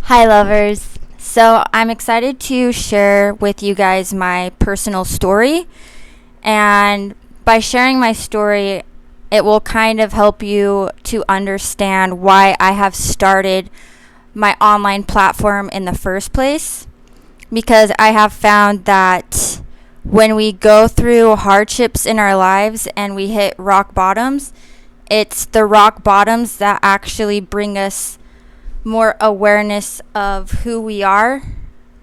Hi, lovers. So, I'm excited to share with you guys my personal story. And by sharing my story, it will kind of help you to understand why I have started my online platform in the first place. Because I have found that when we go through hardships in our lives and we hit rock bottoms, it's the rock bottoms that actually bring us more awareness of who we are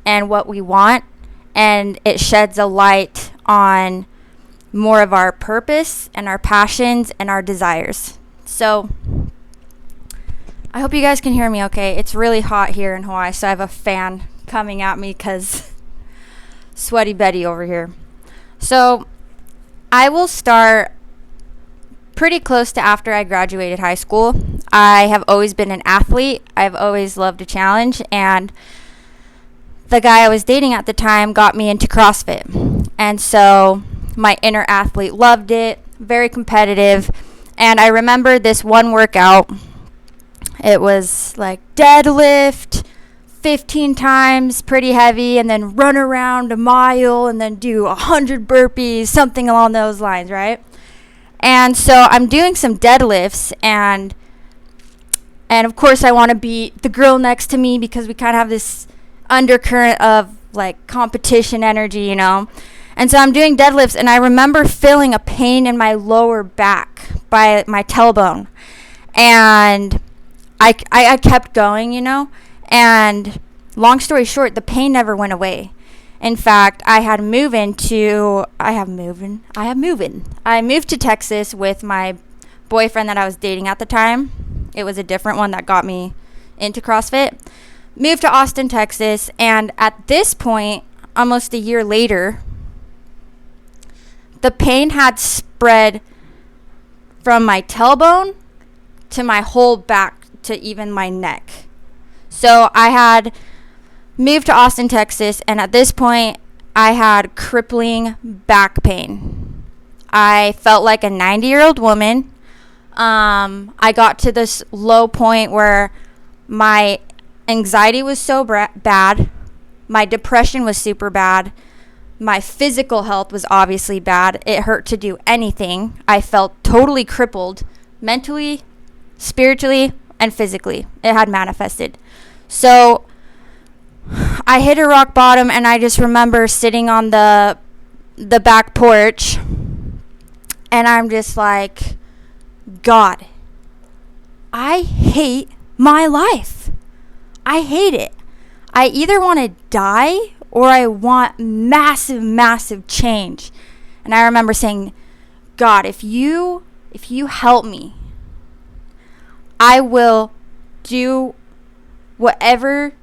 and what we want, and it sheds a light on more of our purpose and our passions and our desires. So I hope you guys can hear me okay. It's really hot here in Hawaii, so I have a fan coming at me because sweaty Betty over here. So I will start pretty close to after I graduated high school. I have always been an athlete. I've always loved a challenge, and the guy I was dating at the time got me into CrossFit. And so my inner athlete loved it, very competitive. And I remember this one workout. It was like deadlift 15 times, pretty heavy, and then run around a mile and then do 100 burpees, something along those lines, right? And so I'm doing some deadlifts, and of course I want to beat the girl next to me because we kind of have this undercurrent of like competition energy, you know. And so I'm doing deadlifts, and I remember feeling a pain in my lower back by my tailbone, and I kept going, you know. And long story short, the pain never went away. In fact, I moved to Texas with my boyfriend that I was dating at the time. It was a different one that got me into CrossFit. Moved to Austin, Texas, and at this point, almost a year later, the pain had spread from my tailbone to my whole back to even my neck. So I had moved to Austin, Texas, and at this point, I had crippling back pain. I felt like a 90-year-old woman. I got to this low point where my anxiety was so bad. My depression was super bad. My physical health was obviously bad. It hurt to do anything. I felt totally crippled mentally, spiritually, and physically. It had manifested. So I hit a rock bottom, and I just remember sitting on the back porch, and I'm just like, God, I hate my life. I hate it. I either want to die or I want massive, massive change. And I remember saying, God, if you help me, I will do whatever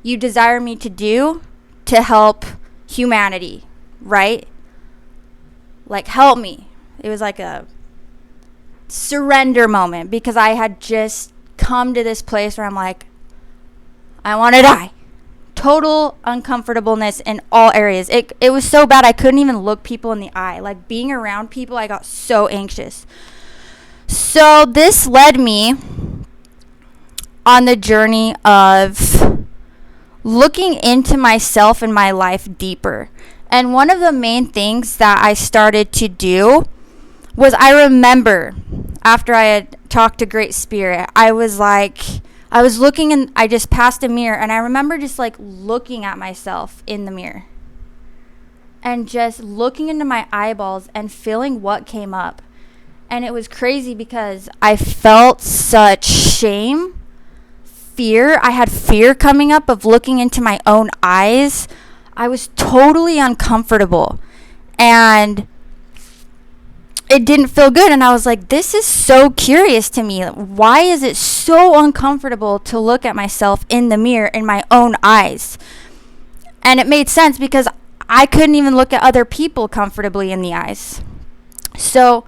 you desire me to do to help humanity, right? Like, help me. It was like a surrender moment because I had just come to this place where I'm like, I want to die. Total uncomfortableness in all areas. It was so bad I couldn't even look people in the eye. Like, being around people, I got so anxious. So this led me on the journey of looking into myself and my life deeper. And one of the main things that I started to do was, I remember after I had talked to Great Spirit, I was looking, and I just passed a mirror, and I remember just like looking at myself in the mirror and just looking into my eyeballs and feeling what came up. And it was crazy because I felt such shame, fear. I had fear coming up of looking into my own eyes. I was totally uncomfortable, and it didn't feel good. And I was like, this is so curious to me. Why is it so uncomfortable to look at myself in the mirror in my own eyes? And it made sense because I couldn't even look at other people comfortably in the eyes. So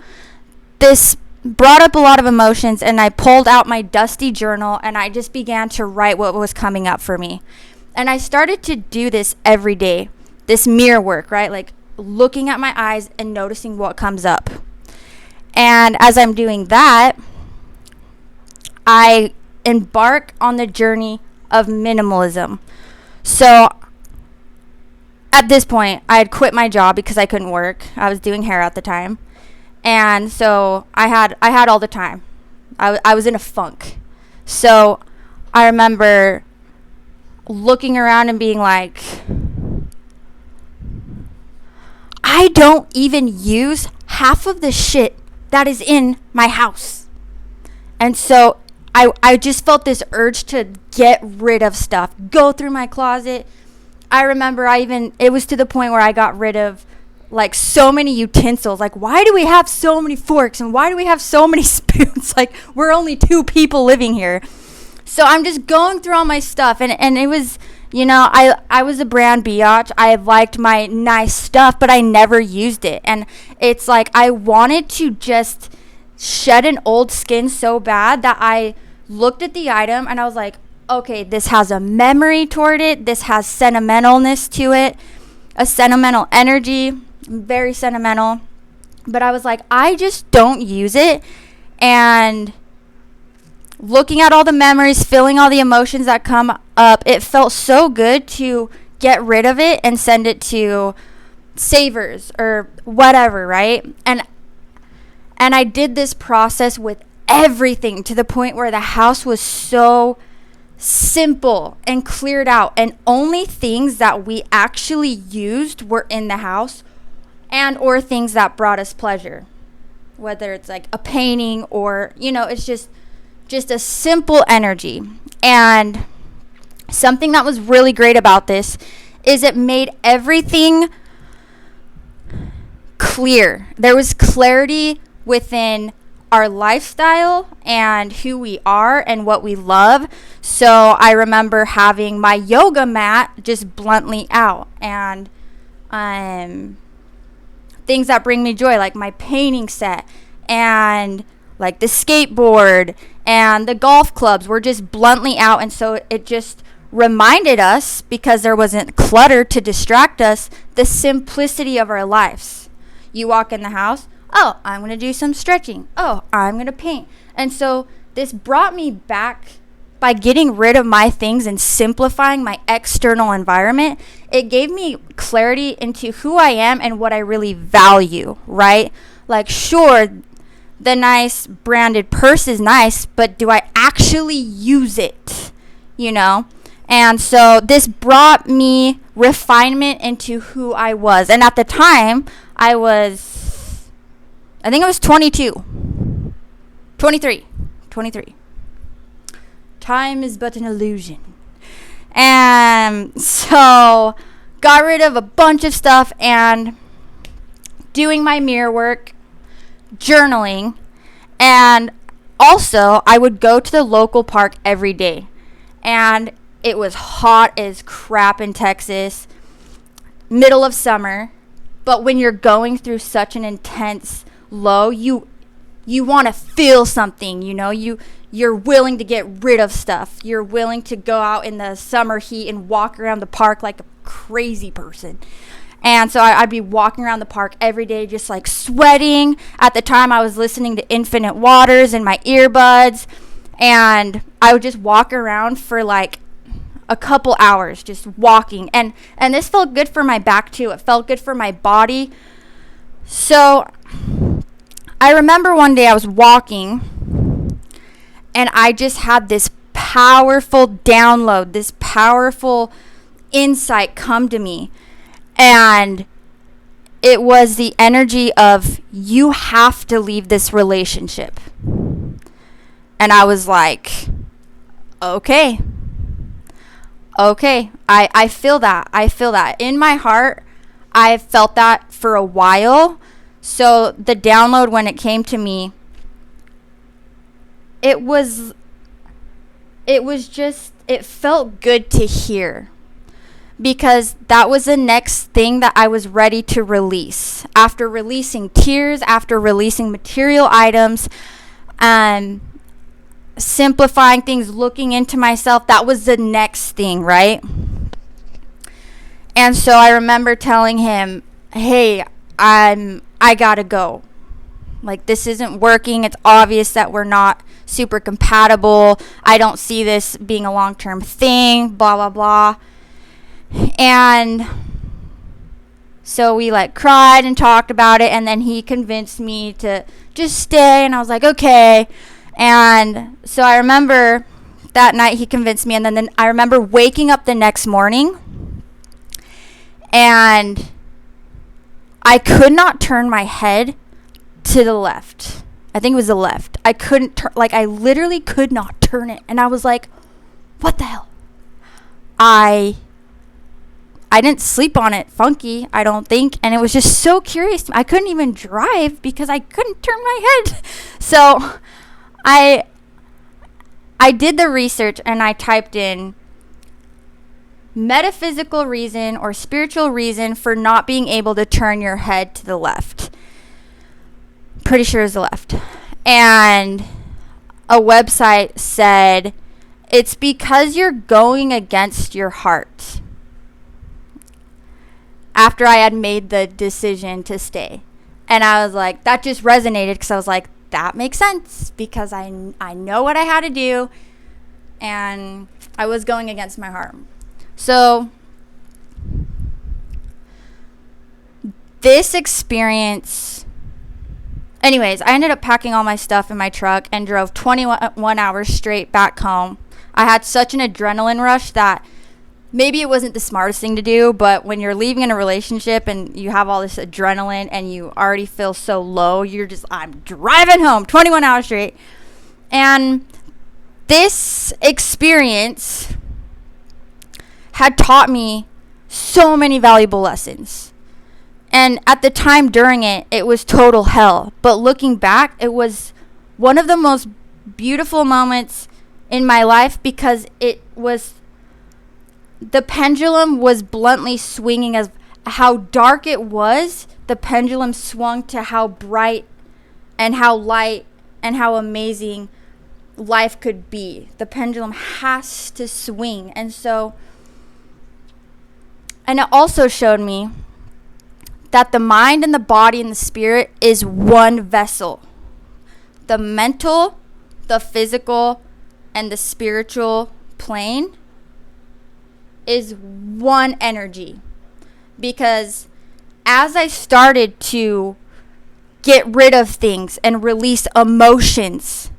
this brought up a lot of emotions, and I pulled out my dusty journal, and I just began to write what was coming up for me. And I started to do this every day, this mirror work, right? Like looking at my eyes and noticing what comes up. And as I'm doing that, I embark on the journey of minimalism. So at this point, I had quit my job because I couldn't work. I was doing hair at the time. And so I had all the time. I was in a funk. So I remember looking around and being like, I don't even use half of the shit that is in my house. And so I just felt this urge to get rid of stuff, go through my closet. I remember it was to the point where I got rid of like so many utensils. Like, why do we have so many forks and why do we have so many spoons? Like, we're only 2 people living here. So I'm just going through all my stuff, and it was, I was a brand biatch. I liked my nice stuff, but I never used it. And it's like I wanted to just shed an old skin so bad that I looked at the item and I was like, okay, this has a memory toward it. This has sentimentalness to it, a sentimental energy, very sentimental. But I was like, I just don't use it. And looking at all the memories, feeling all the emotions that come up, it felt so good to get rid of it and send it to Savers or whatever, right? And I did this process with everything to the point where the house was so simple and cleared out, and only things that we actually used were in the house, and or things that brought us pleasure, whether it's like a painting or, it's just a simple energy. And something that was really great about this is it made everything clear. There was clarity within our lifestyle and who we are and what we love. So I remember having my yoga mat just bluntly out, and things that bring me joy, like my painting set and like the skateboard and the golf clubs, were just bluntly out. And so it just reminded us, because there wasn't clutter to distract us, the simplicity of our lives. You walk in the house, oh, I'm going to do some stretching. Oh, I'm going to paint. And so this brought me back by getting rid of my things and simplifying my external environment. It gave me clarity into who I am and what I really value, right? Like, sure, the nice branded purse is nice, but do I actually use it? And so this brought me refinement into who I was. And at the time, I think I was 23. Time is but an illusion. And so got rid of a bunch of stuff and doing my mirror work, journaling, and also I would go to the local park every day. And it was hot as crap in Texas, middle of summer. But when you're going through such an intense low, you want to feel something, you're willing to get rid of stuff. You're willing to go out in the summer heat and walk around the park like a crazy person. And so I'd be walking around the park every day just like sweating. At the time, I was listening to Infinite Waters in my earbuds, and I would just walk around for like a couple hours just walking. And this felt good for my back too. It felt good for my body. So I remember one day I was walking and I just had this powerful download, this powerful insight come to me. And it was the energy of, you have to leave this relationship. And I was like, okay. I feel that. In my heart, I have felt that for a while. So the download, when it came to me, it felt good to hear, because that was the next thing that I was ready to release. After releasing tears, after releasing material items, simplifying things, looking into myself, that was the next thing, right? And so I remember telling him, hey, I gotta go. Like, this isn't working. It's obvious that we're not super compatible. I don't see this being a long-term thing, blah, blah, blah. And so we like cried and talked about it, and then he convinced me to just stay, and I was like, okay. And so I remember that night he convinced me, and then I remember waking up the next morning, and I could not turn my head to the left. I think it was the left. I couldn't turn, like I literally could not turn it. And I was like, what the hell? I didn't sleep on it funky, I don't think. And it was just so curious to me. I couldn't even drive because I couldn't turn my head. So I did the research and I typed in metaphysical reason or spiritual reason for not being able to turn your head to the left. Pretty sure it's the left. And a website said it's because you're going against your heart. After I had made the decision to stay. And I was like, that just resonated because I was like, that makes sense because I know what I had to do and I was going against my heart. So this experience, anyways, I ended up packing all my stuff in my truck and drove 21 hours straight back home. I had such an adrenaline rush that maybe it wasn't the smartest thing to do, but when you're leaving in a relationship and you have all this adrenaline and you already feel so low, you're just, I'm driving home 21 hours straight. And this experience had taught me so many valuable lessons. And at the time during it, it was total hell. But looking back, it was one of the most beautiful moments in my life because it was, the pendulum was bluntly swinging as how dark it was. The pendulum swung to how bright and how light and how amazing life could be. The pendulum has to swing. And it also showed me that the mind and the body and the spirit is one vessel. The mental, the physical, and the spiritual plane is one energy. Because as I started to get rid of things and release emotions,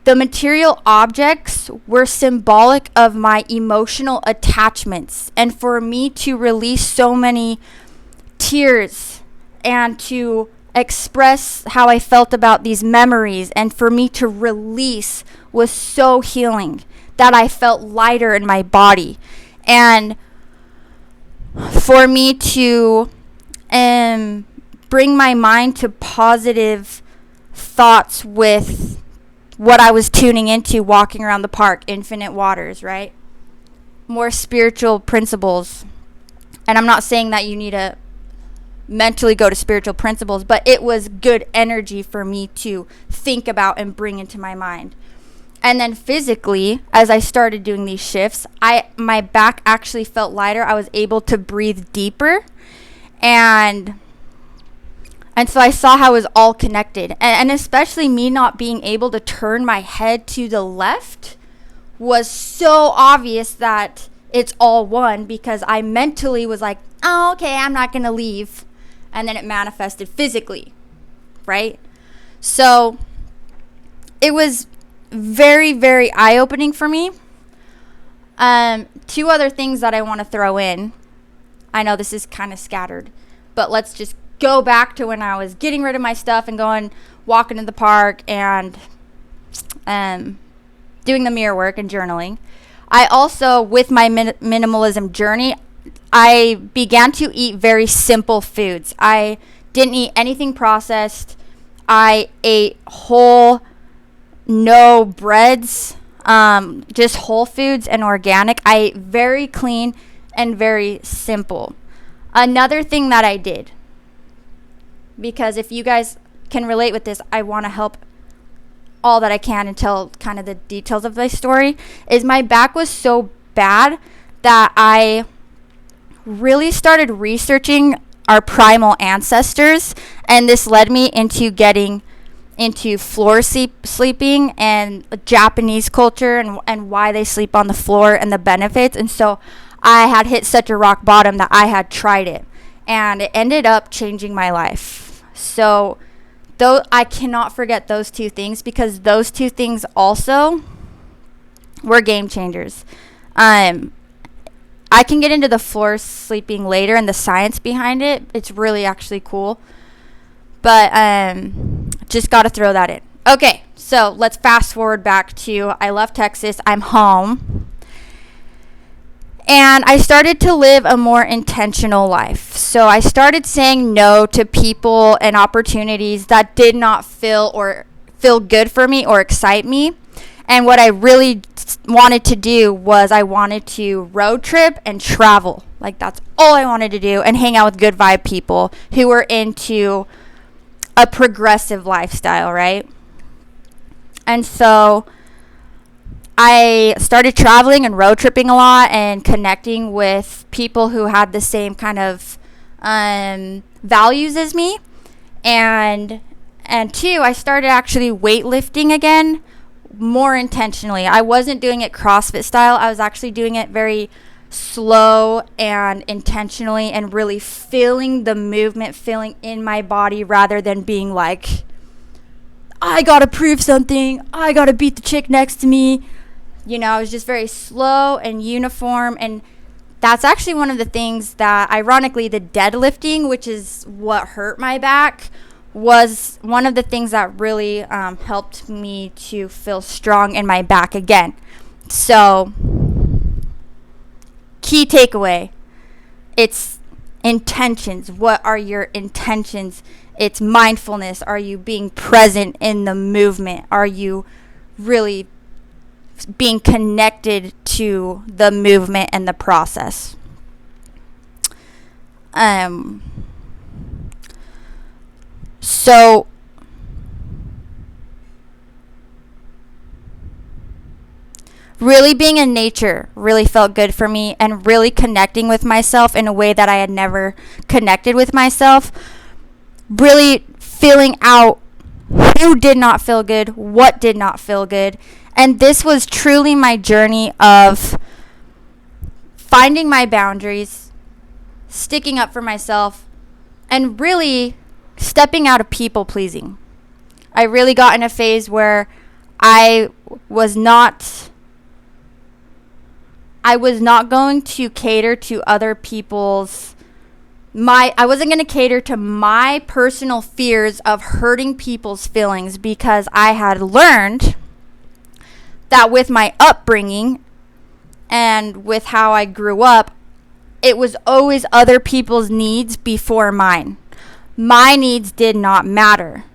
the material objects were symbolic of my emotional attachments. And for me to release so many tears and to express how I felt about these memories and for me to release was so healing that I felt lighter in my body. And for me to bring my mind to positive thoughts with what I was tuning into walking around the park, infinite waters, right? More spiritual principles. And I'm not saying that you need to mentally go to spiritual principles, but it was good energy for me to think about and bring into my mind. And then physically, as I started doing these shifts, my back actually felt lighter. I was able to breathe deeper. And so I saw how it was all connected. And especially me not being able to turn my head to the left was so obvious that it's all one, because I mentally was like, oh, okay, I'm not going to leave. And then it manifested physically, right? So it was very, very eye-opening for me. Two other things that I want to throw in. I know this is kind of scattered, but let's just go back to when I was getting rid of my stuff and walking to the park and doing the mirror work and journaling. I also, with my minimalism journey, I began to eat very simple foods. I didn't eat anything processed. I ate whole, no breads, just whole foods and organic. I ate very clean and very simple. Another thing that I did, because if you guys can relate with this, I want to help all that I can and tell kind of the details of my story, is my back was so bad that I really started researching our primal ancestors, and this led me into getting into sleeping and Japanese culture and why they sleep on the floor and the benefits. And so I had hit such a rock bottom that I had tried it, and it ended up changing my life. So though I cannot forget those two things, because those two things also were game changers. I can get into the floor sleeping later and the science behind it. It's really actually cool. But just got to throw that in. Okay, so let's fast forward back to I left Texas. I'm home. And I started to live a more intentional life. So I started saying no to people and opportunities that did not feel good for me or excite me. And what I really wanted to do was I wanted to road trip and travel. Like, that's all I wanted to do, and hang out with good vibe people who were into a progressive lifestyle, right? And so I started traveling and road tripping a lot and connecting with people who had the same kind of values as me. And two, I started actually weightlifting again, more intentionally. I wasn't doing it CrossFit style. I was actually doing it very slow and intentionally, and really feeling the movement, feeling in my body, rather than being like, I gotta prove something, I gotta beat the chick next to me. You know, I was just very slow and uniform. And that's actually one of the things that, ironically, the deadlifting, which is what hurt my back, was one of the things that really helped me to feel strong in my back again. So, key takeaway, it's intentions. What are your intentions? It's mindfulness. Are you being present in the movement? Are you really being connected to the movement and the process? So really being in nature really felt good for me, and really connecting with myself in a way that I had never connected with myself. Really feeling out who did not feel good, what did not feel good. And this was truly my journey of finding my boundaries, sticking up for myself, and really stepping out of people pleasing. I really got in a phase where I was not going to cater to other people's I wasn't going to cater to my personal fears of hurting people's feelings, because I had learned that with my upbringing and with how I grew up, it was always other people's needs before mine. My needs did not matter.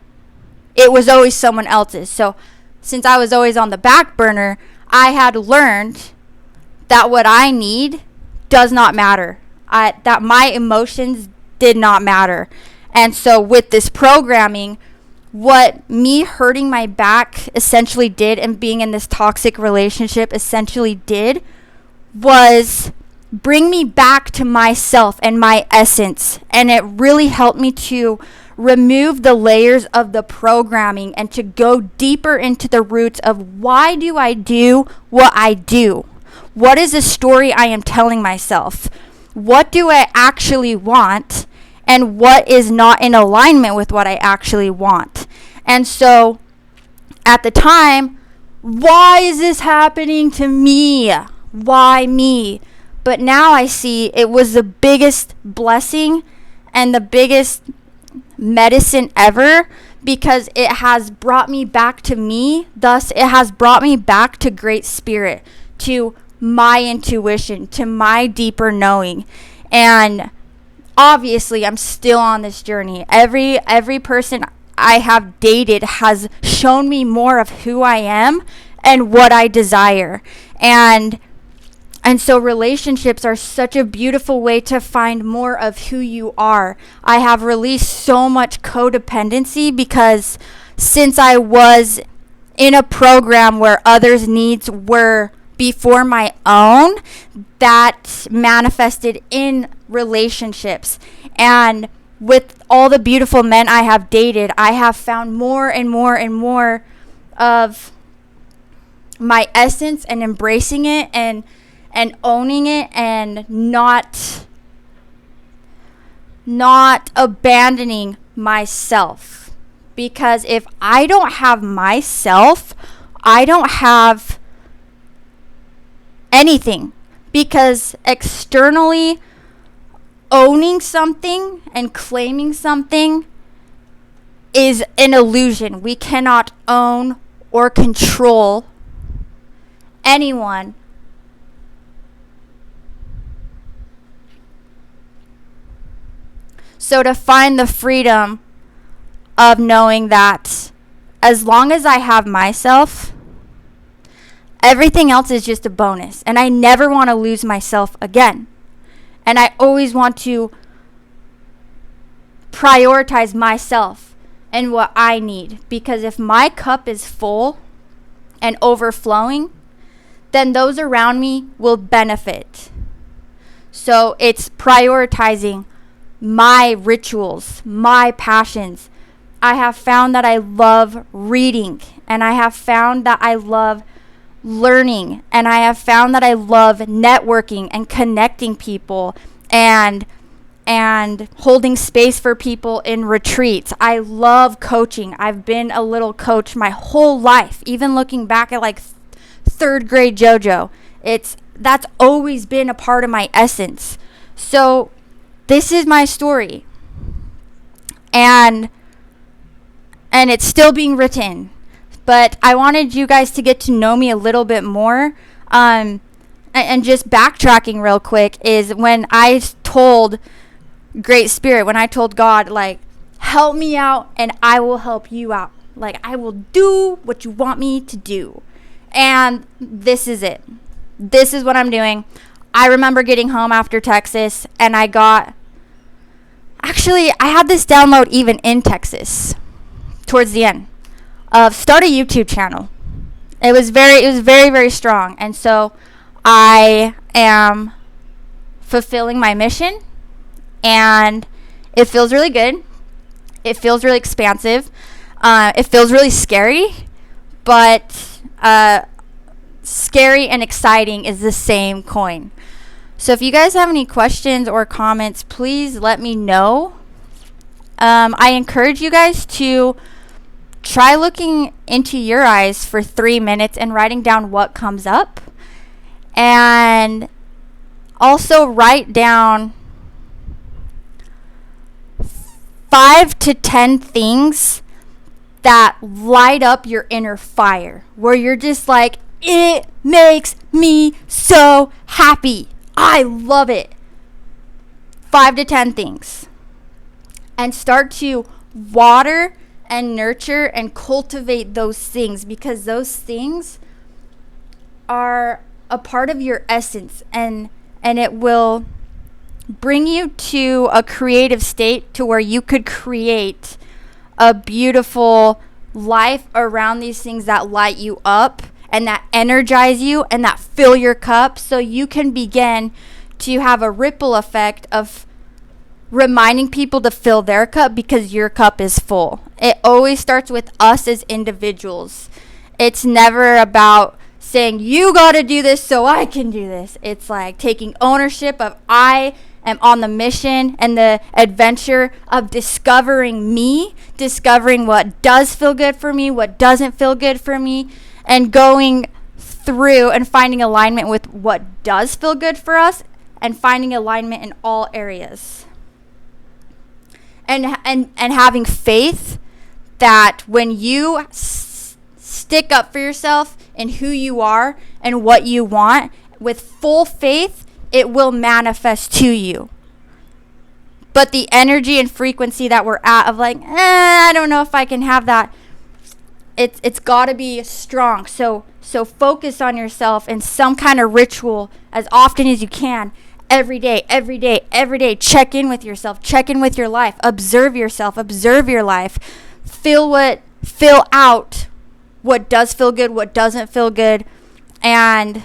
It was always someone else's. So since I was always on the back burner, I had learned that what I need does not matter. That my emotions did not matter. And so with this programming, what me hurting my back essentially did, and being in this toxic relationship essentially did, was bring me back to myself and my essence. And it really helped me to remove the layers of the programming and to go deeper into the roots of, why do I do what I do? What is the story I am telling myself? What do I actually want? And what is not in alignment with what I actually want? And so at the time, why is this happening to me? Why me? But now I see it was the biggest blessing and the biggest medicine ever, because it has brought me back to me. Thus, it has brought me back to Great Spirit, to my intuition, to my deeper knowing. And obviously, I'm still on this journey. Every person I have dated has shown me more of who I am and what I desire. And so relationships are such a beautiful way to find more of who you are. I have released so much codependency, because since I was in a program where others' needs were before my own, that manifested in relationships. And with all the beautiful men I have dated, I have found more and more and more of my essence and embracing it and owning it and not abandoning myself. Because if I don't have myself, I don't have anything. Because externally owning something and claiming something is an illusion. We cannot own or control anyone. So to find the freedom of knowing that as long as I have myself, everything else is just a bonus. And I never want to lose myself again. And I always want to prioritize myself and what I need. Because if my cup is full and overflowing, then those around me will benefit. So it's prioritizing my rituals, my passions. I have found that I love reading, and I have found that I love learning, and I have found that I love networking and connecting people and holding space for people in retreats. I love coaching. I've been a little coach my whole life, even looking back at like third grade JoJo. That's always been a part of my essence. So this is my story, and it's still being written. But I wanted you guys to get to know me a little bit more. And just backtracking real quick is when I told Great Spirit, when I told God, like, help me out and I will help you out. Like, I will do what you want me to do. And this is it. This is what I'm doing. I remember getting home after Texas, and I had this download even in Texas towards the end of start a YouTube channel. It was very, very strong. And so I am fulfilling my mission, and it feels really good. It feels really expansive. It feels really scary, but scary and exciting is the same coin. So if you guys have any questions or comments, please let me know. I encourage you guys to try looking into your eyes for 3 minutes and writing down what comes up. And also write down 5 to 10 things that light up your inner fire, where you're just like, it makes me so happy. I love it. 5 to 10 things. And start to water and nurture and cultivate those things, because those things are a part of your essence, and it will bring you to a creative state to where you could create a beautiful life around these things that light you up and that energize you and that fill your cup, so you can begin to have a ripple effect of reminding people to fill their cup because your cup is full. It always starts with us as individuals. It's never about saying, you got to do this so I can do this. It's like taking ownership of I am on the mission and the adventure of discovering me, discovering what does feel good for me, what doesn't feel good for me, and going through and finding alignment with what does feel good for us and finding alignment in all areas. And having faith that when you stick up for yourself and who you are and what you want with full faith, it will manifest to you. But the energy and frequency that we're at of like, I don't know if I can have that, it's got to be strong. So focus on yourself in some kind of ritual as often as you can. Every day. Check in with yourself. Check in with your life. Observe yourself. Observe your life. Fill out what does feel good, what doesn't feel good. And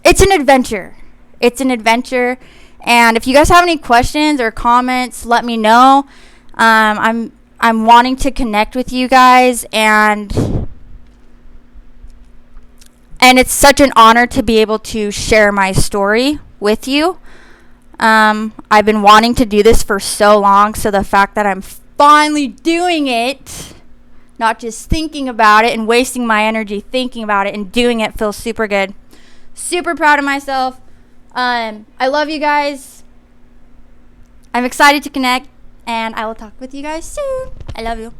it's an adventure. And if you guys have any questions or comments, let me know. I'm wanting to connect with you guys, and it's such an honor to be able to share my story with you. I've been wanting to do this for so long, so the fact that I'm finally doing it, not just thinking about it and wasting my energy thinking about it and doing it, feels super good. Super proud of myself. I love you guys. I'm excited to connect, and I will talk with you guys soon. I love you.